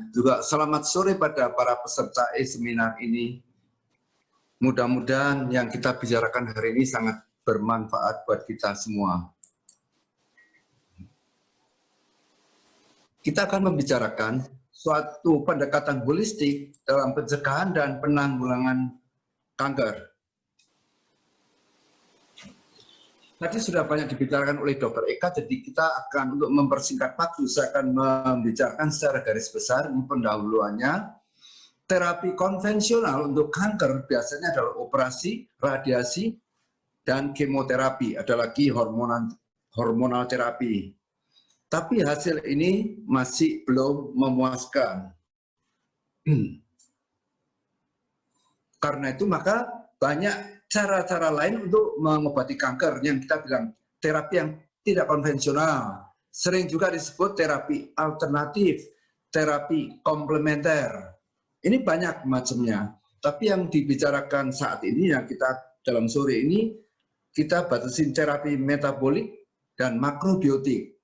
juga selamat sore pada para peserta e-seminar ini. Mudah-mudahan yang kita bicarakan hari ini sangat bermanfaat buat kita semua. Kita akan membicarakan suatu pendekatan holistik dalam pencegahan dan penanggulangan kanker. Tadi sudah banyak dibicarakan oleh Dr. Eka, jadi kita akan untuk mempersingkat waktu, saya akan membicarakan secara garis besar ini pendahuluannya. Terapi konvensional untuk kanker biasanya adalah operasi, radiasi, dan kemoterapi. Ada lagi hormonal terapi. Tapi hasil ini masih belum memuaskan. Karena itu maka banyak cara-cara lain untuk mengobati kanker yang kita bilang terapi yang tidak konvensional. Sering juga disebut terapi alternatif, terapi komplementer. Ini banyak macamnya. Tapi yang dibicarakan saat ini yang kita dalam sore ini kita batasin terapi metabolik dan makrobiotik.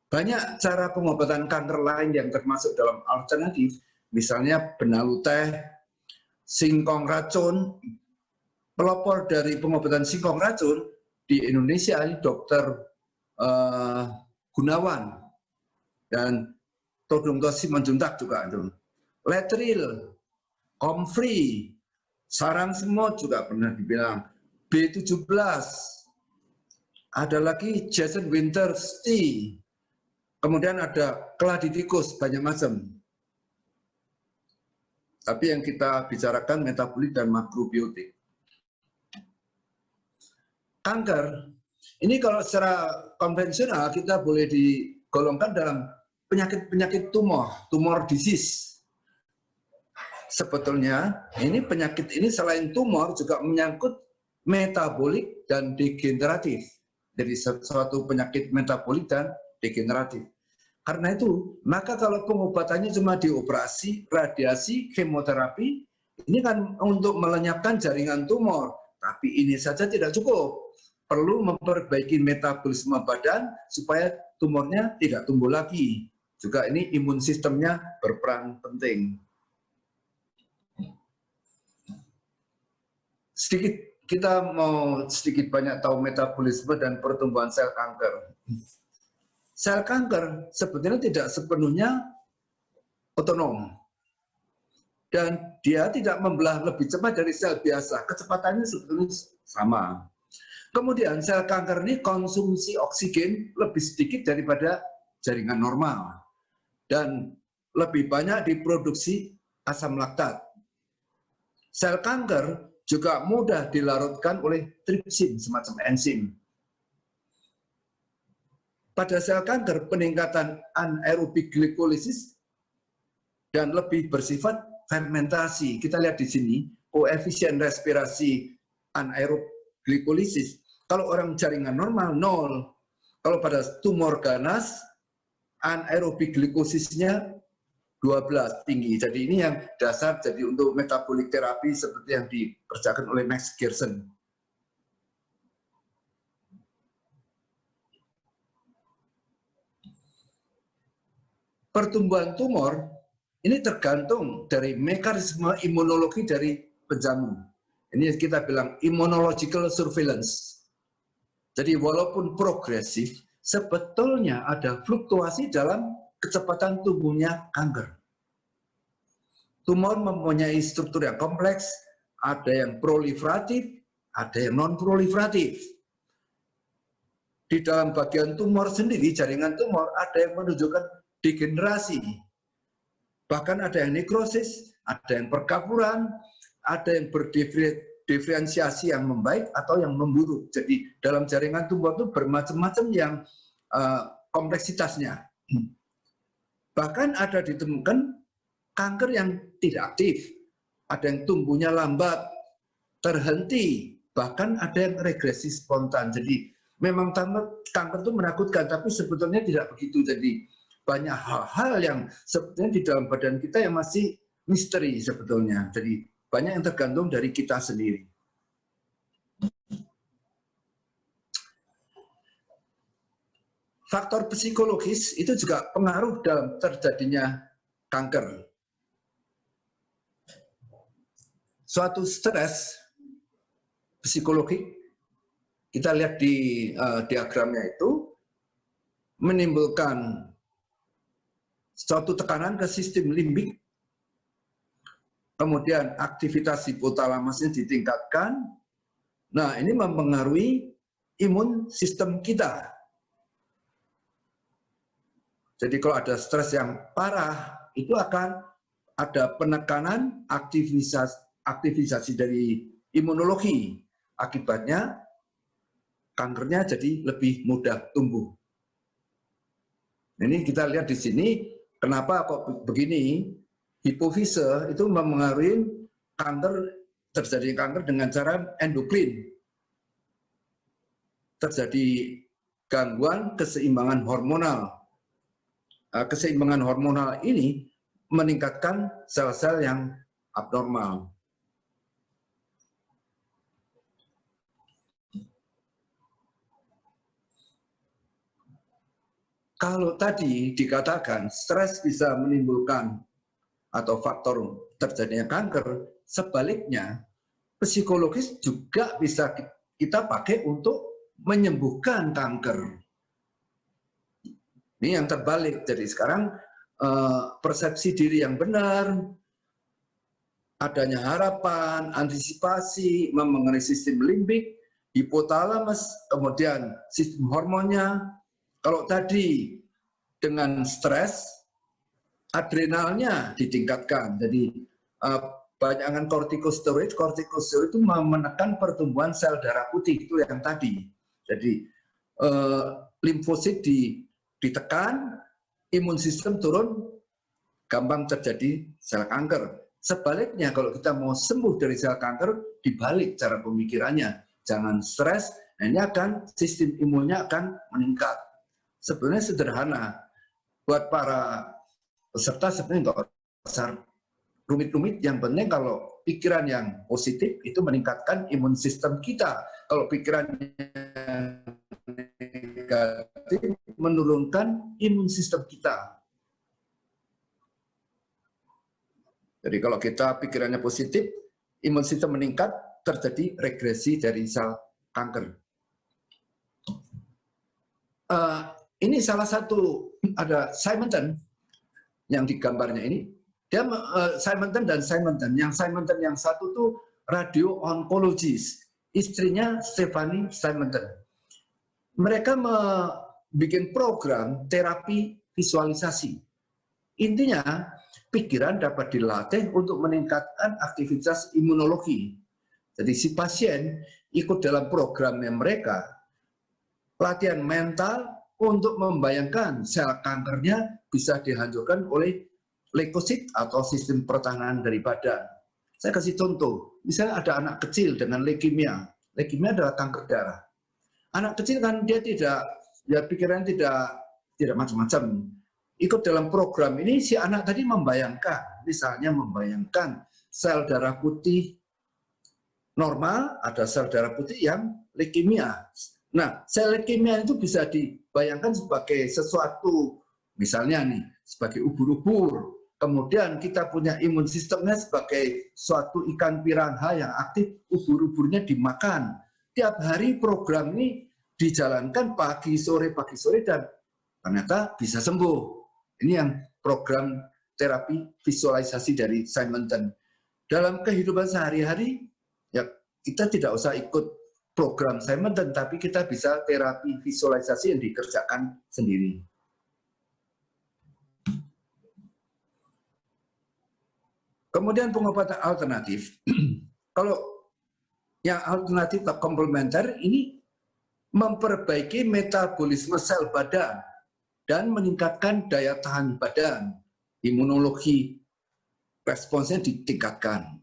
Banyak cara pengobatan kanker lain yang termasuk dalam alternatif, misalnya benalu teh, singkong racun. Pelopor dari pengobatan singkong racun di Indonesia ini Dr. Gunawan dan Todung Simanjuntak juga itu. Letril, Comfrey, sarang semut juga pernah dibilang, B17, ada lagi Jason Winters tea, kemudian ada keladi tikus, banyak macam. Tapi yang kita bicarakan metabolik dan makrobiotik. Kanker, ini kalau secara konvensional kita boleh digolongkan dalam penyakit-penyakit tumor disease. Sebetulnya ini penyakit ini selain tumor juga menyangkut metabolik dan degeneratif. Jadi suatu penyakit metabolik dan degeneratif. Karena itu, maka kalau pengobatannya cuma dioperasi, radiasi, kemoterapi, ini kan untuk melenyapkan jaringan tumor. Tapi ini saja tidak cukup. Perlu memperbaiki metabolisme badan supaya tumornya tidak tumbuh lagi. Juga ini imun sistemnya berperan penting. Kita mau sedikit banyak tahu metabolisme dan pertumbuhan sel kanker. Sel kanker sebetulnya tidak sepenuhnya otonom. Dan dia tidak membelah lebih cepat dari sel biasa. Kecepatannya sebetulnya sama. Kemudian sel kanker ini konsumsi oksigen lebih sedikit daripada jaringan normal. Dan lebih banyak diproduksi asam laktat. Sel kanker juga mudah dilarutkan oleh tripsin, semacam enzim. Pada sel kanker, peningkatan anaerobik glikolisis dan lebih bersifat fermentasi. Kita lihat di sini, koefisien respirasi anaerob glikolisis. Kalau orang jaringan normal 0. Kalau pada tumor ganas anaerobik glikosisnya 12 tinggi. Jadi ini yang dasar jadi untuk metabolik terapi seperti yang dikerjakan oleh Max Gerson. Pertumbuhan tumor ini tergantung dari mekanisme imunologi dari penjamu. Ini kita bilang immunological surveillance. Jadi walaupun progresif, sebetulnya ada fluktuasi dalam kecepatan tumbuhnya kanker. Tumor mempunyai struktur yang kompleks, ada yang proliferatif, ada yang non-proliferatif. Di dalam bagian tumor sendiri, jaringan tumor, ada yang menunjukkan degenerasi. Bahkan ada yang nekrosis, ada yang perkapuran, ada yang berdiferensiasi yang membaik atau yang memburuk. Jadi dalam jaringan tumor itu bermacam-macam yang kompleksitasnya. Bahkan ada ditemukan kanker yang tidak aktif, ada yang tumbuhnya lambat, terhenti, bahkan ada yang regresi spontan. Jadi memang kanker itu menakutkan, tapi sebetulnya tidak begitu. Jadi banyak hal-hal yang sebetulnya di dalam badan kita yang masih misteri sebetulnya. Jadi banyak yang tergantung dari kita sendiri. Faktor psikologis itu juga pengaruh dalam terjadinya kanker. Suatu stres psikologi, kita lihat di diagramnya itu, menimbulkan suatu tekanan ke sistem limbik, kemudian aktivitas hipotalamusnya ditingkatkan. Nah, ini mempengaruhi imun sistem kita. Jadi kalau ada stres yang parah, itu akan ada penekanan aktivisasi dari imunologi. Akibatnya kankernya jadi lebih mudah tumbuh. Ini kita lihat di sini, kenapa kok begini? Hipofise itu mempengaruhi terjadi kanker dengan cara endokrin. Terjadi gangguan keseimbangan hormonal. Keseimbangan hormonal ini meningkatkan sel-sel yang abnormal. Kalau tadi dikatakan stres bisa menimbulkan atau faktor terjadinya kanker, sebaliknya psikologis juga bisa kita pakai untuk menyembuhkan kanker. Ini yang terbalik. Jadi sekarang persepsi diri yang benar, adanya harapan, antisipasi, mengenai sistem limbik, hipotalamus, kemudian sistem hormonnya. Kalau tadi dengan stres, adrenalnya ditingkatkan. Jadi banyakan kortikosteroid itu menekan pertumbuhan sel darah putih, itu yang tadi. Jadi limfosit ditekan, imun sistem turun, gampang terjadi sel kanker. Sebaliknya kalau kita mau sembuh dari sel kanker, dibalik cara pemikirannya. Jangan stres, ini akan sistem imunnya akan meningkat. Sebenarnya sederhana. Buat para peserta sebenarnya nggak besar rumit-rumit, yang penting kalau pikiran yang positif itu meningkatkan imun sistem kita. Kalau pikiran negatif menurunkan imun sistem kita. Jadi kalau kita pikirannya positif, imun sistem meningkat, terjadi regresi dari sel kanker. Ini salah satu, ada Simonton yang di gambarnya ini. Dia Simonton dan Simonton. Yang Simonton yang satu tuh radio onkologis, istrinya Stephanie Simonton. Mereka bikin program terapi visualisasi. Intinya pikiran dapat dilatih untuk meningkatkan aktivitas imunologi. Jadi si pasien ikut dalam programnya mereka, latihan mental untuk membayangkan sel kankernya bisa dihancurkan oleh leukosit atau sistem pertahanan dari badan. Saya kasih contoh, misalnya ada anak kecil dengan leukemia. Leukemia adalah kanker darah. Anak kecil kan dia tidak, ya pikiran tidak macam-macam. Ikut dalam program ini, si anak tadi membayangkan, misalnya membayangkan sel darah putih normal, ada sel darah putih yang leukemia. Nah, sel leukemia itu bisa dibayangkan sebagai sesuatu, misalnya nih, sebagai ubur-ubur. Kemudian kita punya imun sistemnya sebagai suatu ikan piranha yang aktif, ubur-uburnya dimakan. Tiap hari program ini dijalankan pagi sore, dan ternyata bisa sembuh. Ini yang program terapi visualisasi dari Simonton. Dalam kehidupan sehari-hari, ya kita tidak usah ikut program Simonton, tapi kita bisa terapi visualisasi yang dikerjakan sendiri. Kemudian pengobatan alternatif. Kalau yang alternatif atau komplementer ini memperbaiki metabolisme sel badan dan meningkatkan daya tahan badan, imunologi, responsnya ditingkatkan.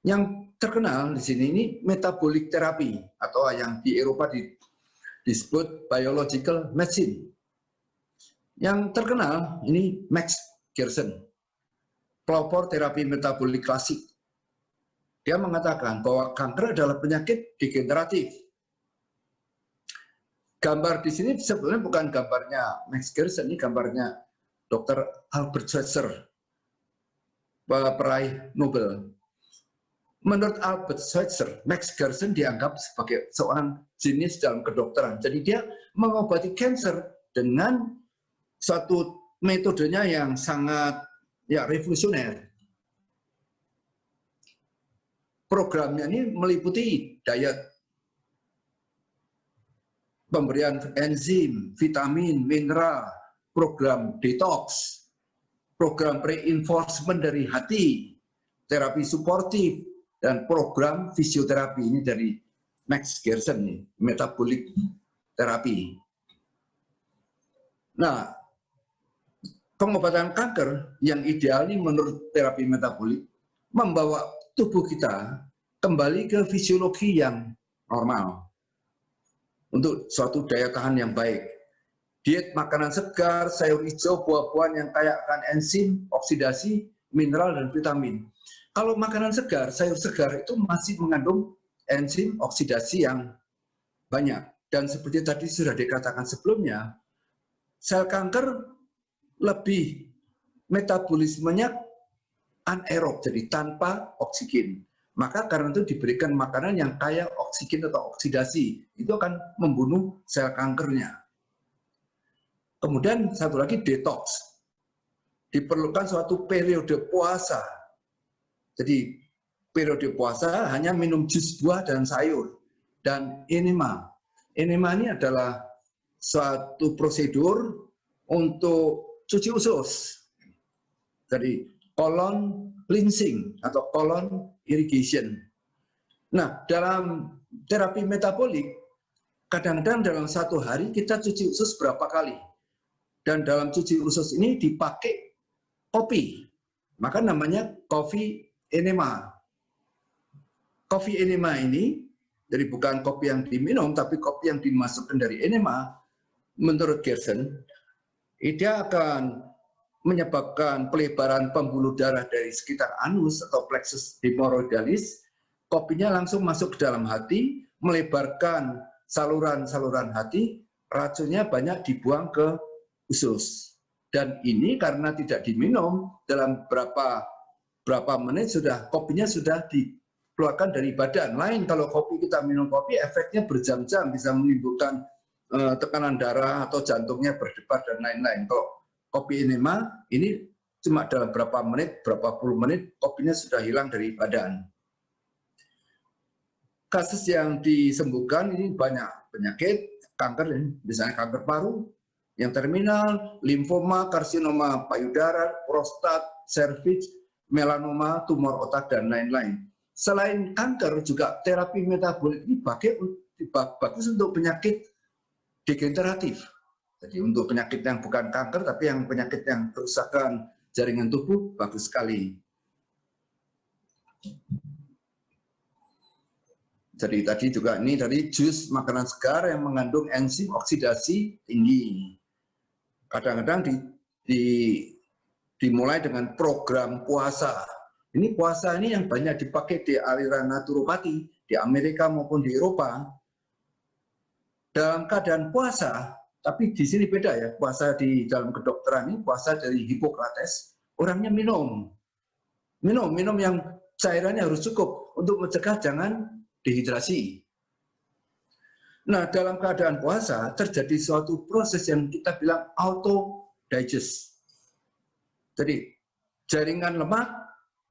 Yang terkenal di sini ini metabolic therapy atau yang di Eropa disebut biological medicine. Yang terkenal ini Max Gerson, pelopor terapi metabolik klasik. Dia mengatakan bahwa kanker adalah penyakit degeneratif. Gambar di sini sebenarnya bukan gambarnya Max Gerson, ini gambarnya Dr. Albert Schweitzer, peraih Nobel. Menurut Albert Schweitzer, Max Gerson dianggap sebagai seorang jenius dalam kedokteran. Jadi dia mengobati kanker dengan suatu metodenya yang sangat revolusioner. Programnya ini meliputi diet, pemberian enzim, vitamin, mineral, program detox, program reinforcement dari hati, terapi suportif, dan program fisioterapi. Ini dari Max Gerson nih, metabolic terapi. Nah, pengobatan kanker yang ideal ini menurut terapi metabolik membawa tubuh kita kembali ke fisiologi yang normal untuk suatu daya tahan yang baik. Diet makanan segar, sayur hijau, buah-buahan yang kaya akan enzim, oksidasi, mineral, dan vitamin. Kalau makanan segar, sayur segar itu masih mengandung enzim oksidasi yang banyak. Dan seperti tadi sudah dikatakan sebelumnya, sel kanker lebih metabolismenya anaerob, jadi tanpa oksigen. Maka karena itu diberikan makanan yang kaya oksigen atau oksidasi, itu akan membunuh sel kankernya. Kemudian satu lagi detox. Diperlukan suatu periode puasa. Jadi periode puasa hanya minum jus buah dan sayur. Dan enema. Enema ini adalah suatu prosedur untuk cuci usus. Jadi colon cleansing atau colon irrigation. Nah, dalam terapi metabolik, kadang-kadang dalam satu hari kita cuci usus berapa kali. Dan dalam cuci usus ini dipakai kopi. Maka namanya coffee enema. Coffee enema ini, jadi bukan kopi yang diminum, tapi kopi yang dimasukkan dari enema, menurut Gerson, dia akan menyebabkan pelebaran pembuluh darah dari sekitar anus atau plexus hemorrhoidalis. Kopinya langsung masuk ke dalam hati, melebarkan saluran-saluran hati, racunnya banyak dibuang ke usus. Dan ini karena tidak diminum, dalam berapa menit kopinya sudah dikeluarkan dari badan. Lain kalau kita minum kopi, efeknya berjam-jam, bisa menimbulkan tekanan darah atau jantungnya berdebar dan lain-lain. Kalau kopi enema ini cuma dalam berapa puluh menit, kopinya sudah hilang dari badan. Kasus yang disembuhkan ini banyak penyakit, kanker, misalnya kanker paru, yang terminal, limfoma, karsinoma payudara, prostat, serviks, melanoma, tumor otak, dan lain-lain. Selain kanker, juga terapi metabolik ini bagus untuk penyakit degeneratif. Jadi untuk penyakit yang bukan kanker, tapi yang penyakit yang kerusakan jaringan tubuh, bagus sekali. Jadi tadi juga ini dari jus makanan segar yang mengandung enzim oksidasi tinggi. Kadang-kadang dimulai dengan program puasa. Ini puasa ini yang banyak dipakai di aliran naturopati di Amerika maupun di Eropa. Dalam keadaan puasa, tapi di sini beda ya, puasa di dalam kedokteran ini puasa dari Hippocrates, orangnya minum yang cairannya harus cukup untuk mencegah jangan dehidrasi. Nah, dalam keadaan puasa terjadi suatu proses yang kita bilang auto digest. Jadi jaringan lemak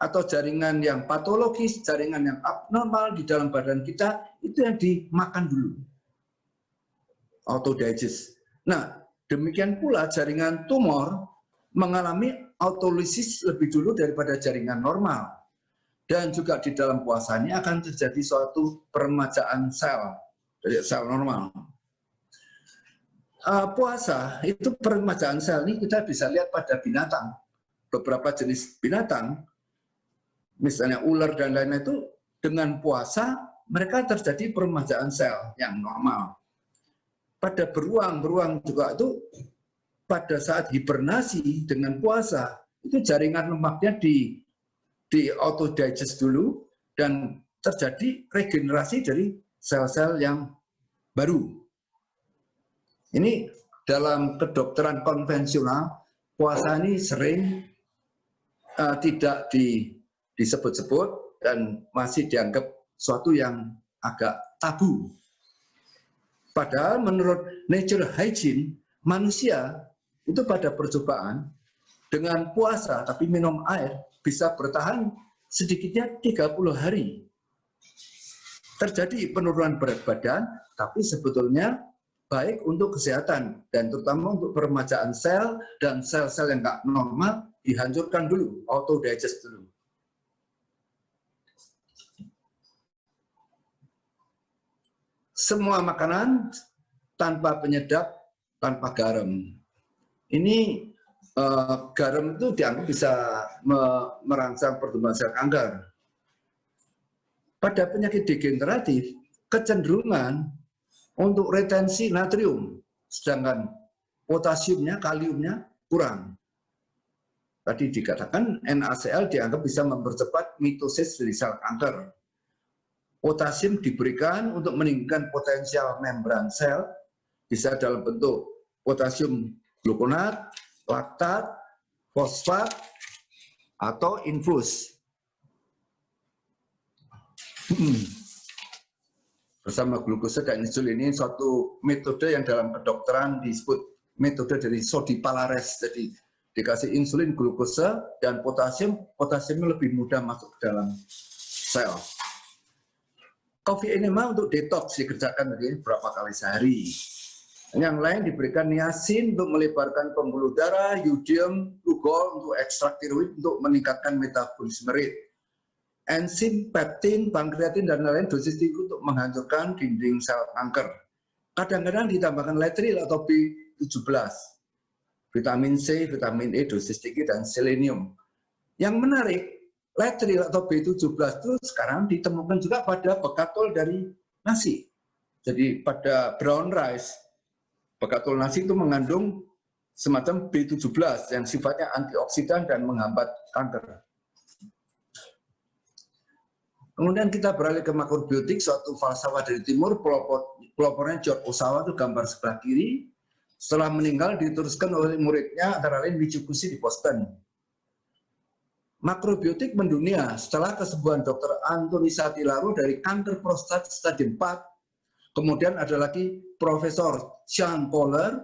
atau jaringan yang patologis, jaringan yang abnormal di dalam badan kita itu yang dimakan dulu. Auto digest. Nah, demikian pula jaringan tumor mengalami autolisis lebih dulu daripada jaringan normal. Dan juga di dalam puasa ini akan terjadi suatu peremajaan sel dari sel normal. Puasa itu peremajaan sel ini kita bisa lihat pada binatang. Beberapa jenis binatang, misalnya ular dan lain-lain itu dengan puasa mereka terjadi peremajaan sel yang normal. Pada beruang juga itu pada saat hibernasi dengan puasa itu jaringan lemaknya di auto digest dulu dan terjadi regenerasi dari sel-sel yang baru. Ini dalam kedokteran konvensional puasa ini sering tidak disebut-sebut dan masih dianggap suatu yang agak tabu. Padahal menurut nature hygiene, manusia itu pada percobaan dengan puasa tapi minum air bisa bertahan sedikitnya 30 hari. Terjadi penurunan berat badan, tapi sebetulnya baik untuk kesehatan dan terutama untuk peremajaan sel dan sel-sel yang nggak normal dihancurkan dulu, auto digest dulu. Semua makanan tanpa penyedap, tanpa garam. Ini garam itu dianggap bisa merangsang pertumbuhan sel kanker. Pada penyakit degeneratif, kecenderungan untuk retensi natrium, sedangkan potasiumnya, kaliumnya kurang. Tadi dikatakan NaCl dianggap bisa mempercepat mitosis dari sel kanker. Potasium diberikan untuk meningkatkan potensial membran sel, bisa dalam bentuk potasium glukonat, laktat, fosfat, atau infus. Bersama glukosa dan insulin ini suatu metode yang dalam kedokteran disebut metode dari Sodipalares. Jadi dikasih insulin, glukosa, dan potasiumnya lebih mudah masuk ke dalam sel. Coffee enema untuk detox dikerjakan berapa kali sehari. Yang lain diberikan niacin untuk melebarkan pembuluh darah, yudium, glukol untuk ekstrak tiroid untuk meningkatkan metabolisme rate. Enzim, peptin, pankreatin, dan lain-lain dosis tinggi untuk menghancurkan dinding sel kanker. Kadang-kadang ditambahkan letril atau B17, vitamin C, vitamin E, dosis tinggi, dan selenium. Yang menarik, letril atau B17 itu sekarang ditemukan juga pada bekatol dari nasi. Jadi pada brown rice, bekatol nasi itu mengandung semacam B17 yang sifatnya antioksidan dan menghambat kanker. Kemudian kita beralih ke makrobiotik, suatu falsafah dari timur, pelopornya George Osawa itu gambar sebelah kiri. Setelah meninggal diteruskan oleh muridnya antara lain Michikushi di Boston. Makrobiotik mendunia setelah kesembuhan Dr. Anthony Satilaro dari kanker prostat stadium 4. Kemudian ada lagi Profesor Sean Kohler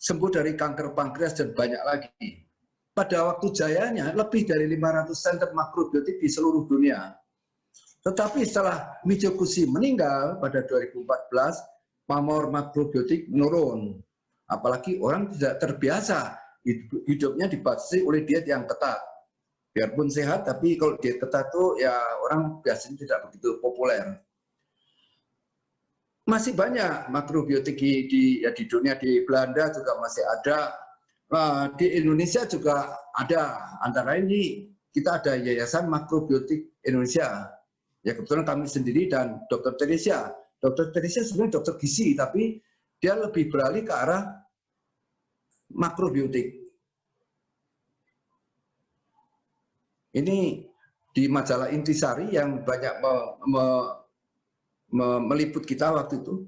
sembuh dari kanker pankreas dan banyak lagi. Pada waktu jayanya lebih dari 500 center makrobiotik di seluruh dunia. Tetapi setelah Michikushi meninggal pada 2014, pamor makrobiotik menurun. Apalagi orang tidak terbiasa hidupnya dibatasi oleh diet yang ketat. Biarpun sehat, tapi kalau diet ketat itu ya orang biasanya tidak begitu populer. Masih banyak makrobiotik di dunia, di Belanda juga masih ada, di Indonesia juga ada. Antara ini kita ada Yayasan Makrobiotik Indonesia. Ya kebetulan kami sendiri dan Dr. Teresia. Dr. Teresia sebenarnya dokter gizi, tapi dia lebih beralih ke arah makrobiotik. Ini di majalah Intisari yang banyak meliput kita waktu itu.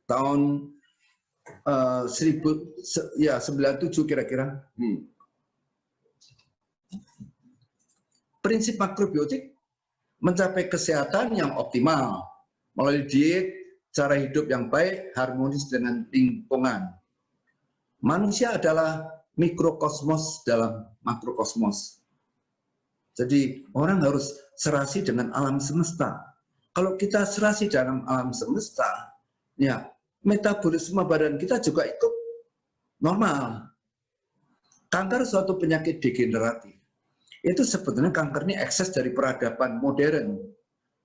Tahun 97 kira-kira. Prinsip makrobiotik mencapai kesehatan yang optimal melalui diet, cara hidup yang baik, harmonis dengan lingkungan. Manusia adalah mikrokosmos dalam makrokosmos. Jadi orang harus serasi dengan alam semesta. Kalau kita serasi dalam alam semesta, ya metabolisme badan kita juga ikut normal. Kanker suatu penyakit degeneratif. Itu sebetulnya kanker ini ekses dari peradaban modern.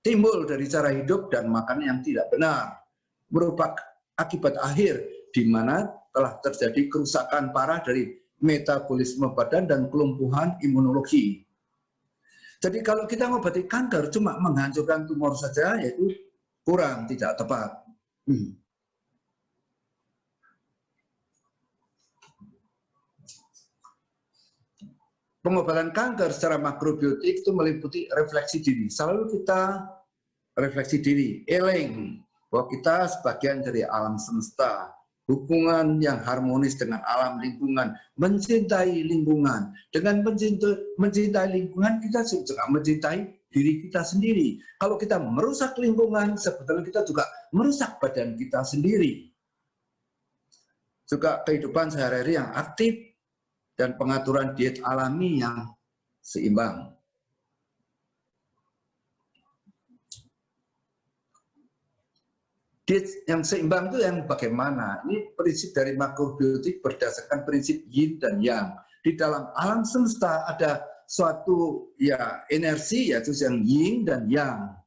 Timbul dari cara hidup dan makan yang tidak benar. Merupakan akibat akhir di mana telah terjadi kerusakan parah dari metabolisme badan dan kelumpuhan imunologi. Jadi kalau kita mengobati kanker cuma menghancurkan tumor saja, yaitu kurang, tidak tepat. Pengobatan kanker secara makrobiotik itu meliputi refleksi diri. Selalu kita refleksi diri, eling bahwa kita sebagian dari alam semesta, hubungan yang harmonis dengan alam lingkungan, mencintai lingkungan. Dengan mencintai lingkungan, kita juga mencintai diri kita sendiri. Kalau kita merusak lingkungan, sebetulnya kita juga merusak badan kita sendiri. Juga kehidupan sehari-hari yang aktif dan pengaturan diet alami yang seimbang. Diet yang seimbang itu yang bagaimana? Ini prinsip dari makrobiotik berdasarkan prinsip yin dan yang. Di dalam alam semesta ada suatu ya energi, yaitu yang yin dan yang.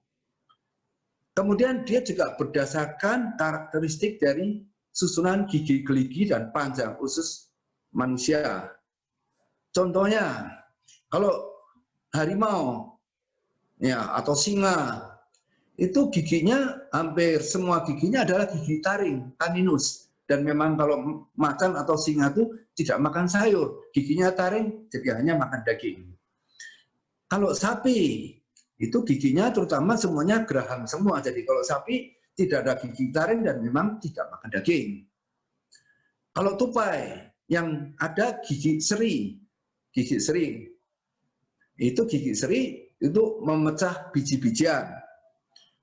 Kemudian dia juga berdasarkan karakteristik dari susunan gigi gerigi dan panjang usus manusia. Contohnya, kalau harimau ya atau singa, itu giginya hampir semua giginya adalah gigi taring, caninus. Dan memang kalau macan atau singa itu tidak makan sayur, giginya taring, jadi hanya makan daging. Kalau sapi, itu giginya terutama semuanya geraham semua. Jadi kalau sapi tidak ada gigi taring dan memang tidak makan daging. Kalau tupai, yang ada gigi seri, itu gigi seri itu memecah biji-bijian.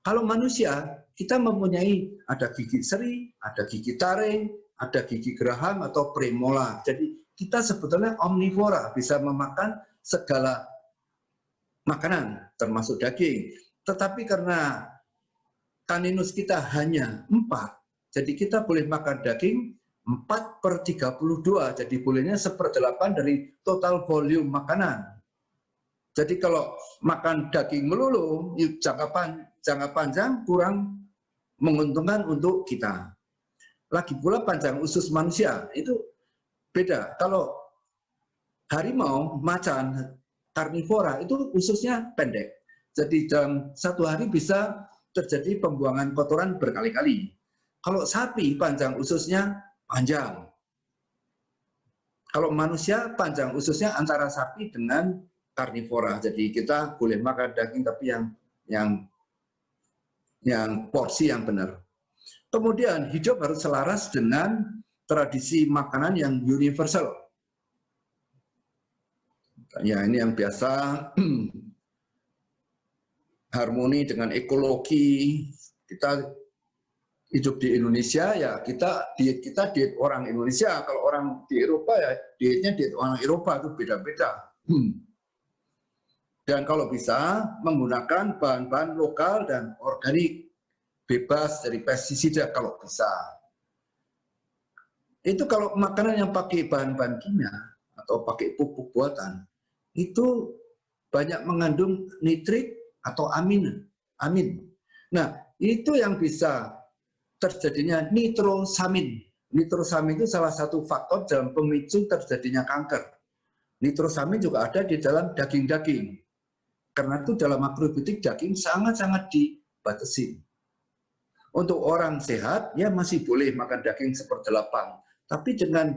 Kalau manusia, kita mempunyai ada gigi seri, ada gigi taring, ada gigi geraham atau premolar. Jadi kita sebetulnya omnivora, bisa memakan segala makanan, termasuk daging. Tetapi karena caninus kita hanya 4, jadi kita boleh makan daging 4/32, jadi bolehnya 1/8 dari total volume makanan. Jadi kalau makan daging melulu, jangka panjang kurang menguntungkan untuk kita. Lagi pula panjang usus manusia, itu beda. Kalau harimau, macan, karnivora, itu ususnya pendek. Jadi dalam satu hari bisa terjadi pembuangan kotoran berkali-kali. Kalau sapi, panjang ususnya panjang. Kalau manusia, panjang ususnya antara sapi dengan karnivora. Jadi kita boleh makan daging tapi yang porsi yang benar. Kemudian hidup harus selaras dengan tradisi makanan yang universal. Ya, ini yang biasa harmoni dengan ekologi. Kita hidup di Indonesia, ya kita diet orang Indonesia. Kalau orang di Eropa ya dietnya diet orang Eropa, itu beda-beda. Dan kalau bisa menggunakan bahan-bahan lokal dan organik, bebas dari pestisida kalau bisa. Itu kalau makanan yang pakai bahan-bahan kimia atau pakai pupuk buatan, itu banyak mengandung nitrit atau amin. Nah, itu yang bisa terjadinya nitrosamin. Nitrosamin itu salah satu faktor dalam pemicu terjadinya kanker. Nitrosamin juga ada di dalam daging-daging. Karena itu dalam makrobiotik daging sangat-sangat dibatasi. Untuk orang sehat, ya masih boleh makan daging 1/8. Tapi dengan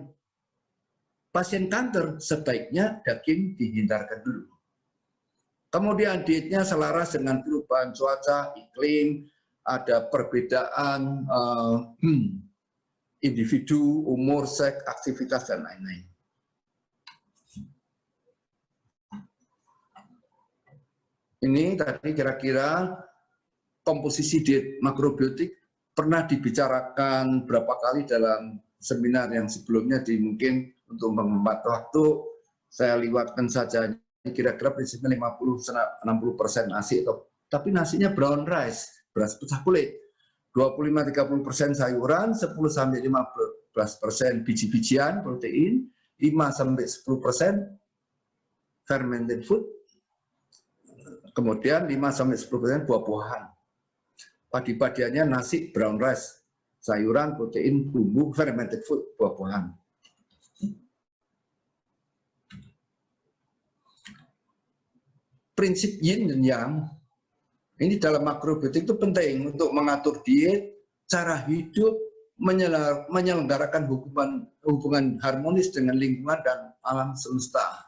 pasien kanker, sebaiknya daging dihindarkan dulu. Kemudian dietnya selaras dengan perubahan cuaca, iklim, ada perbedaan individu, umur, seks, aktivitas, dan lain-lain. Ini tadi kira-kira komposisi diet makrobiotik pernah dibicarakan berapa kali dalam seminar yang sebelumnya. Mungkin untuk menghemat waktu saya lewatkan saja. Kira-kira prinsipnya 50-60% nasi, tapi nasinya brown rice, beras pecah kulit. 25-30% sayuran, 10-15% biji-bijian protein, 5-10% fermented food, kemudian 5-10% buah-buahan. Padi-padiannya nasi, brown rice, sayuran, protein, bumbu, fermented food, buah-buahan. Prinsip yin dan yang, ini dalam makrobiotik itu penting untuk mengatur diet, cara hidup, menyelenggarakan hubungan harmonis dengan lingkungan dan alam semesta.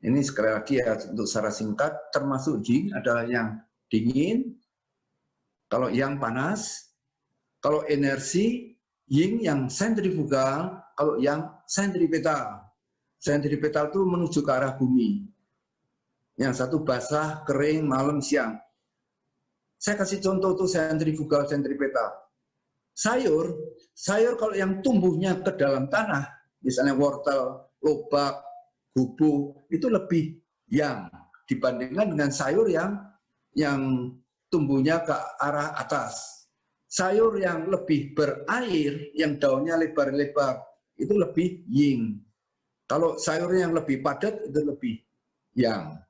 Ini sekali lagi ya, untuk secara singkat, termasuk yin adalah yang dingin, kalau yang panas, kalau energi yin yang sentrifugal, kalau yang sentripetal. Sentripetal itu menuju ke arah bumi. Yang satu basah, kering, malam, siang. Saya kasih contoh tuh sentrifugal, sentripetal. Sayur kalau yang tumbuhnya ke dalam tanah, misalnya wortel, lobak, gubu, itu lebih yang dibandingkan dengan sayur yang tumbuhnya ke arah atas. Sayur yang lebih berair, yang daunnya lebar-lebar, itu lebih yin. Kalau sayur yang lebih padat, itu lebih yang.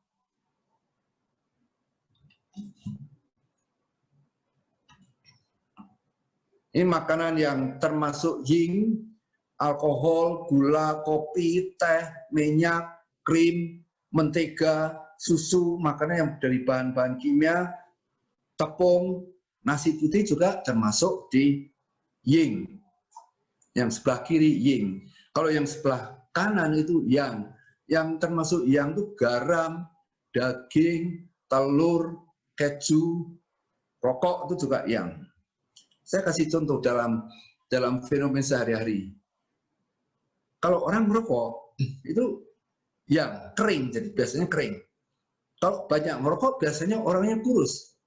Ini makanan yang termasuk yin, alkohol, gula, kopi, teh, minyak, krim, mentega, susu, makanan yang dari bahan-bahan kimia, tepung, nasi putih juga termasuk di yin. Yang sebelah kiri yin. Kalau yang sebelah kanan itu yang. Yang termasuk yang itu garam, daging, telur, keju, rokok itu juga yang. Saya kasih contoh dalam fenomena sehari-hari. Kalau orang merokok itu yang kering, jadi biasanya kering. Kalau banyak merokok biasanya orangnya kurus.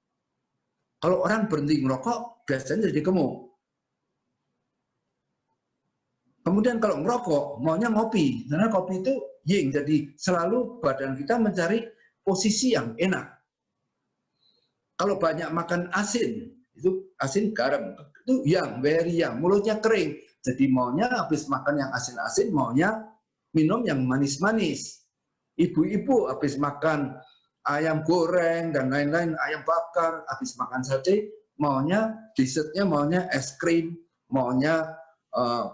Kalau orang berhenti merokok biasanya jadi gemuk. Kemudian kalau merokok maunya ngopi, karena kopi itu yin, jadi selalu badan kita mencari posisi yang enak. Kalau banyak makan asin, itu asin garam, itu yang very yang, mulutnya kering. Jadi maunya habis makan yang asin-asin, maunya minum yang manis-manis. Ibu-ibu habis makan ayam goreng dan lain-lain, ayam bakar, habis makan sate, maunya dessertnya, maunya es krim, maunya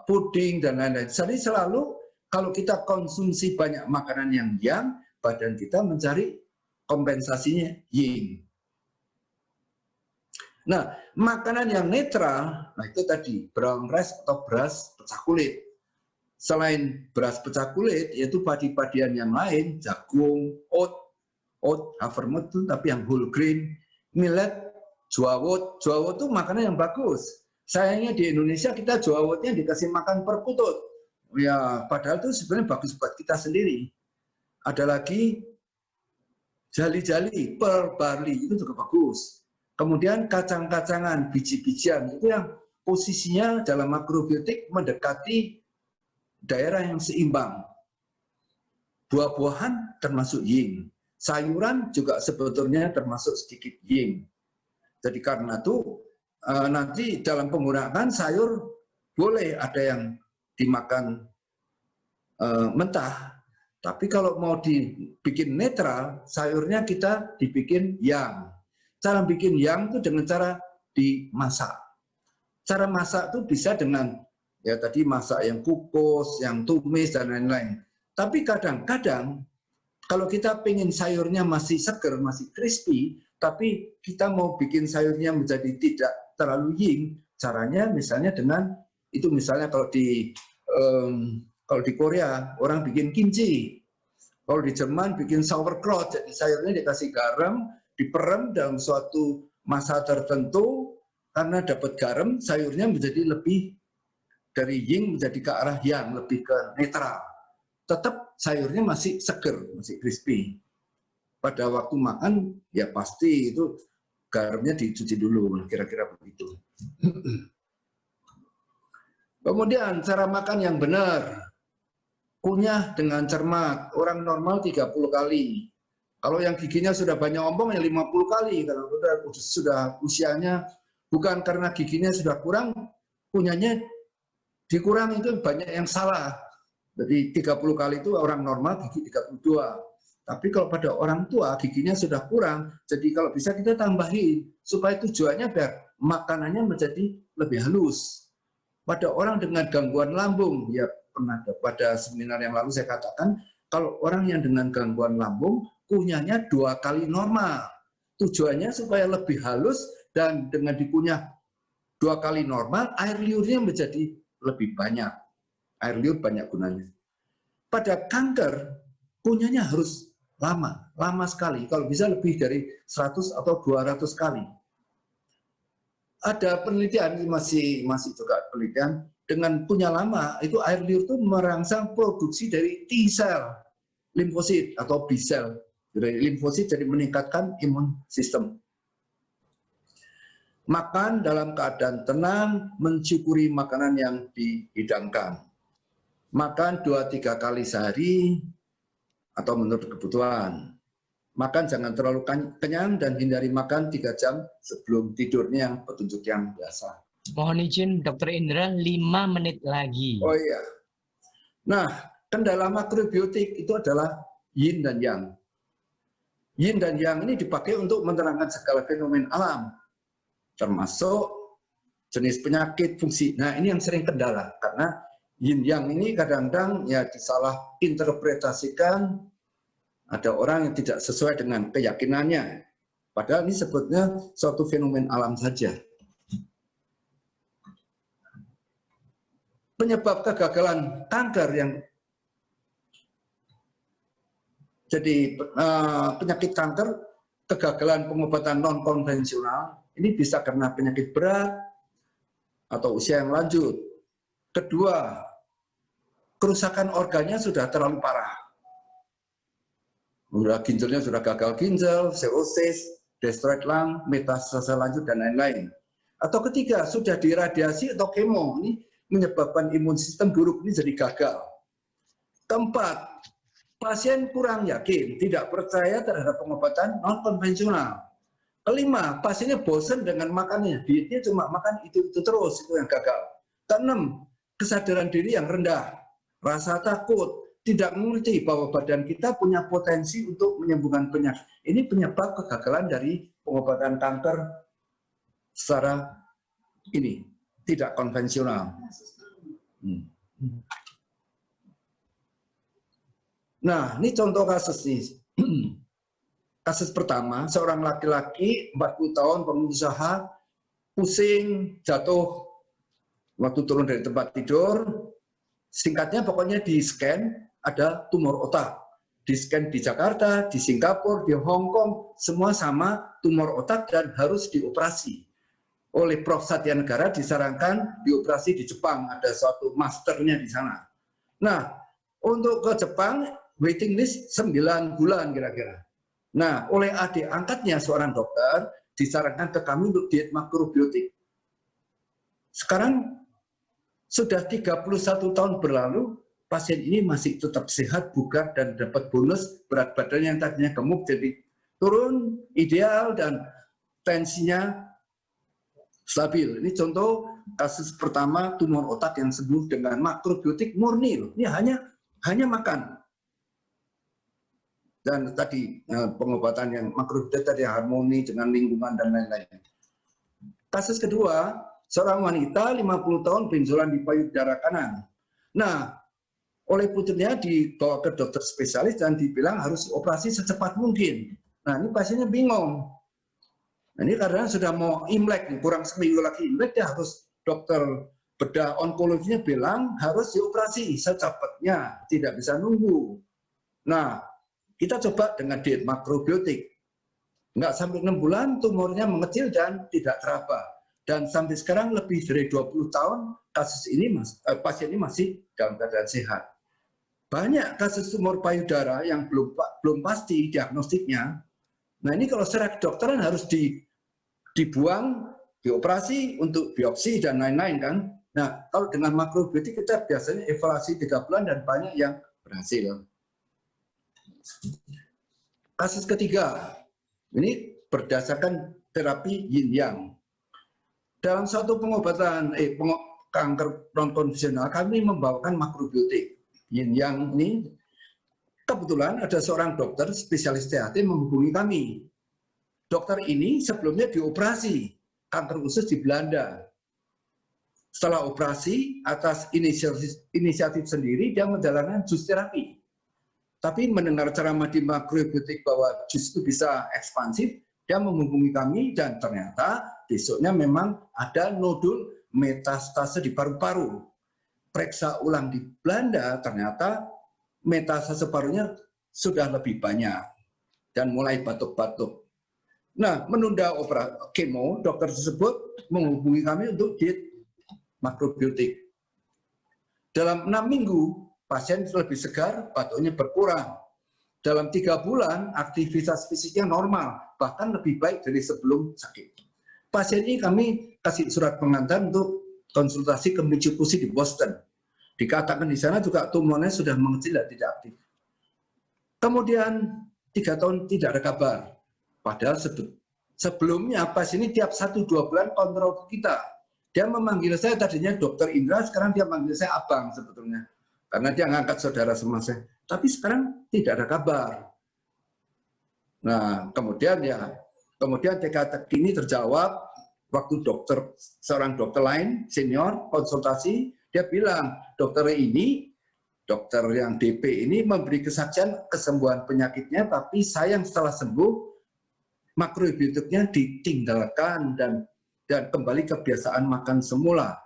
puding dan lain-lain. Jadi selalu kalau kita konsumsi banyak makanan yang, badan kita mencari kompensasinya yin. Nah, makanan yang netral, nah itu tadi brown rice atau beras pecah kulit. Selain beras pecah kulit, yaitu padi-padian yang lain, jagung, oat, havermut itu tapi yang whole grain, millet, jawot. Jawot itu makanan yang bagus. Sayangnya di Indonesia kita jawotnya dikasih makan per kutut. Ya, padahal itu sebenarnya bagus buat kita sendiri. Ada lagi jali-jali, pearl barley itu juga bagus. Kemudian kacang-kacangan, biji-bijian, itu yang posisinya dalam makrobiotik mendekati daerah yang seimbang. Buah-buahan termasuk yin. Sayuran juga sebetulnya termasuk sedikit yin. Jadi karena itu nanti dalam penggunaan sayur boleh ada yang dimakan mentah. Tapi kalau mau dibikin netral, sayurnya kita dibikin yang. Cara bikin yang itu dengan cara dimasak. Cara masak itu bisa dengan ya tadi masak yang kukus, yang tumis dan lain-lain. Tapi kadang-kadang kalau kita pengen sayurnya masih seger, masih crispy, tapi kita mau bikin sayurnya menjadi tidak terlalu yin, caranya misalnya dengan itu misalnya kalau di Korea orang bikin kimchi, kalau di Jerman bikin sauerkraut, jadi sayurnya dikasih garam, diperem dalam suatu masa tertentu, karena dapat garam, sayurnya menjadi lebih dari yin menjadi ke arah yang, lebih ke netral. Tetap sayurnya masih seger, masih crispy. Pada waktu makan, ya pasti itu garamnya dicuci dulu, kira-kira begitu. Kemudian cara makan yang benar, kunyah dengan cermat, orang normal 30 kali. Kalau yang giginya sudah banyak ompong, ya 50 kali. Kalau sudah usianya, bukan karena giginya sudah kurang, kunyahnya dikurang, itu banyak yang salah. Jadi 30 kali itu orang normal, gigi 32. Tapi kalau pada orang tua, giginya sudah kurang, jadi kalau bisa kita tambahin, supaya tujuannya biar makanannya menjadi lebih halus. Pada orang dengan gangguan lambung, ya pernah pada seminar yang lalu saya katakan, kalau orang yang dengan gangguan lambung, kunyahnya 2 kali normal. Tujuannya supaya lebih halus dan dengan dikunyah 2 kali normal, air liurnya menjadi lebih banyak. Air liur banyak gunanya. Pada kanker, kunyahnya harus lama sekali. Kalau bisa lebih dari 100 atau 200 kali. ada penelitian, masih juga penelitian, dengan punya lama, itu air liur itu merangsang produksi dari T-cell, limfosit atau B-cell. Dari limfosit jadi meningkatkan imun sistem. Makan dalam keadaan tenang, mensyukuri makanan yang dihidangkan. Makan 2-3 kali sehari atau menurut kebutuhan. Makan jangan terlalu kenyang dan hindari makan 3 jam sebelum tidurnya yang petunjuk yang biasa. Mohon izin Dr. Indra, 5 menit lagi. Oh iya. Nah, kendala makrobiotik itu adalah yin dan yang. Yin dan yang ini dipakai untuk menerangkan segala fenomena alam, termasuk jenis penyakit, fungsi. Nah, ini yang sering kendala, karena yin yang ini kadang-kadang ya disalah interpretasikan. Ada orang yang tidak sesuai dengan keyakinannya. Padahal ini sebetulnya suatu fenomen alam saja. Penyebab kegagalan kanker yang jadi penyakit kanker, kegagalan pengobatan non konvensional, ini bisa karena penyakit berat atau usia yang lanjut. Kedua, kerusakan organnya sudah terlalu parah. Ginjalnya sudah gagal ginjal, cirrhosis, destroyed lung, metastase lanjut, dan lain-lain. Atau ketiga, sudah diradiasi atau kemo, ini menyebabkan imun sistem buruk, ini jadi gagal. Keempat, pasien kurang yakin, tidak percaya terhadap pengobatan non-konvensional. Kelima, pasiennya bosan dengan makannya, dietnya cuma makan itu terus, itu yang gagal. Keenam, kesadaran diri yang rendah, rasa takut, tidak mengerti bahwa badan kita punya potensi untuk menyembuhkan penyakit. Ini penyebab kegagalan dari pengobatan kanker secara ini tidak konvensional. Nah, ini contoh kasus nih. Kasus pertama, seorang laki-laki 40 tahun pengusaha, pusing, jatuh waktu turun dari tempat tidur. Singkatnya pokoknya di scan, ada tumor otak. Di scan di Jakarta, di Singapura, di Hong Kong, semua sama tumor otak dan harus dioperasi. Oleh Prof. Satya Negara disarankan dioperasi di Jepang, ada suatu masternya di sana. Nah, untuk ke Jepang, waiting list 9 bulan kira-kira. Nah, oleh adik angkatnya seorang dokter, disarankan ke kami untuk diet makrobiotik. Sekarang sudah 31 tahun berlalu, pasien ini masih tetap sehat, bugar, dan dapat bonus berat badan yang tadinya gemuk jadi turun, ideal, dan tensinya stabil. Ini contoh kasus pertama tumor otak yang sembuh dengan makrobiotik murni. Ini hanya makan. Dan tadi pengobatan yang makrobiotik tadi harmoni dengan lingkungan dan lain-lain. Kasus kedua, seorang wanita 50 tahun benjolan di payudara kanan. Nah, oleh putrinya dibawa ke dokter spesialis dan dibilang harus operasi secepat mungkin. Nah, ini pasiennya bingung. Nah, ini karena sudah mau Imlek, kurang seminggu lagi Imlek, dia harus dokter bedah onkologinya bilang harus dioperasi secepatnya, tidak bisa nunggu. Nah, kita coba dengan diet makrobiotik. Nggak sampai 6 bulan, tumornya mengecil dan tidak teraba. Dan sampai sekarang lebih dari 20 tahun, kasus ini pasien ini masih dalam keadaan sehat. Banyak kasus tumor payudara yang belum pasti diagnostiknya. Nah, ini kalau secara kedokteran harus dibuang, dioperasi untuk biopsi dan lain-lain kan. Nah, kalau dengan makrobiotik kita biasanya evaluasi 3 bulan dan banyak yang berhasil. Kasus ketiga, ini berdasarkan terapi yin yang. Dalam suatu pengobatan kanker non konvensional, kami membawakan makrobiotik yin yang ini. Kebetulan ada seorang dokter spesialis THT menghubungi kami. Dokter ini sebelumnya dioperasi kanker usus di Belanda. Setelah operasi, atas inisiatif sendiri, dia menjalankan jus terapi. Tapi mendengar ceramah di makrobiotik bahwa jus itu bisa ekspansif, dia menghubungi kami dan ternyata besoknya memang ada nodul metastase di paru-paru. Periksa ulang di Belanda, ternyata metastase parunya sudah lebih banyak dan mulai batuk-batuk. Nah, menunda kemo, dokter tersebut menghubungi kami untuk diet makrobiotik. Dalam 6 minggu, pasien lebih segar, batuknya berkurang. Dalam 3 bulan, aktivitas fisiknya normal, bahkan lebih baik dari sebelum sakit. Pasien ini kami kasih surat pengantar untuk konsultasi ke Mitsubishi di Boston. Dikatakan di sana juga tumornya sudah mengecil dan tidak aktif. Kemudian 3 tahun tidak ada kabar. Padahal sebelumnya pasien ini tiap 1-2 bulan kontrol ke kita. Dia memanggil saya tadinya Dokter Indra, sekarang dia manggil saya Abang sebetulnya. Karena dia ngangkat saudara semua saya. Tapi sekarang tidak ada kabar. Nah, kemudian teka-teki ini terjawab waktu seorang dokter lain senior konsultasi, dia bilang dokter yang DP ini memberi kesaksian kesembuhan penyakitnya, tapi sayang setelah sembuh makrobiotiknya ditinggalkan dan kembali kebiasaan makan semula.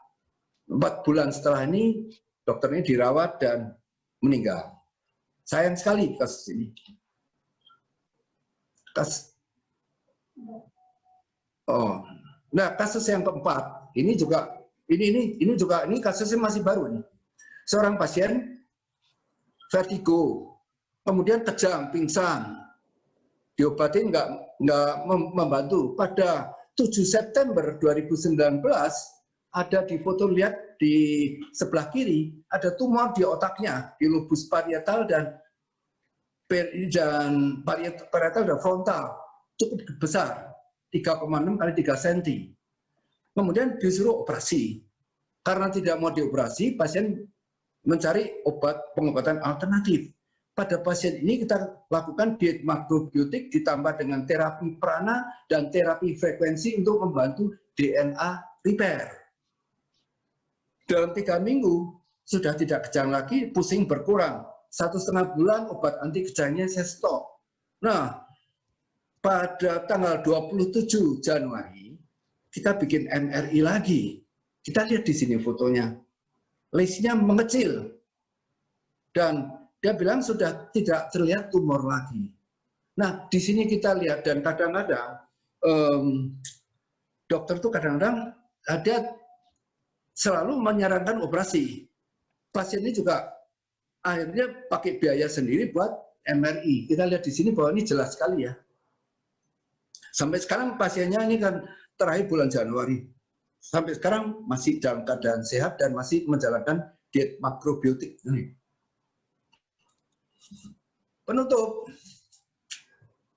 4 bulan setelah ini dokter ini dirawat dan meninggal. Sayang sekali kasus ini. Nah, kasus yang keempat ini kasusnya masih baru nih. Seorang pasien vertigo, kemudian kejang, pingsan, diobatin nggak membantu. Pada 7 September 2019 ada di foto, lihat di sebelah kiri ada tumor di otaknya, di lobus parietal dan parietal dan frontal cukup besar, 3,6 kali 3 cm. Kemudian disuruh operasi. Karena tidak mau dioperasi, pasien mencari pengobatan alternatif. Pada pasien ini kita lakukan diet makrobiotik ditambah dengan terapi prana dan terapi frekuensi untuk membantu DNA repair. Dalam 3 minggu sudah tidak kejang lagi, pusing berkurang. 1,5 bulan obat anti kejangnya saya stop. Nah, pada tanggal 27 Januari kita bikin MRI lagi. Kita lihat di sini fotonya. Lesinya mengecil. Dan dia bilang sudah tidak terlihat tumor lagi. Nah, di sini kita lihat, dan kadang-kadang dokter itu kadang-kadang ada selalu menyarankan operasi. Pasien ini juga akhirnya pakai biaya sendiri buat MRI. Kita lihat di sini bahwa ini jelas sekali ya. Sampai sekarang pasiennya ini kan terakhir bulan Januari. Sampai sekarang masih dalam keadaan sehat dan masih menjalankan diet makrobiotik. Penutup,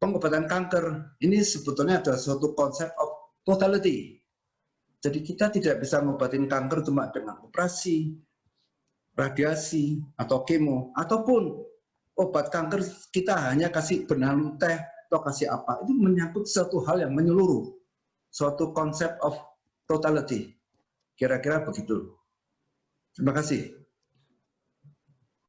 pengobatan kanker ini sebetulnya adalah suatu konsep of totality. Jadi kita tidak bisa mengobatin kanker cuma dengan operasi, radiasi, atau kemo, ataupun obat kanker kita hanya kasih benalu teh atau kasih apa. Itu menyangkut suatu hal yang menyeluruh, suatu konsep of totality. Kira-kira begitu. Terima kasih.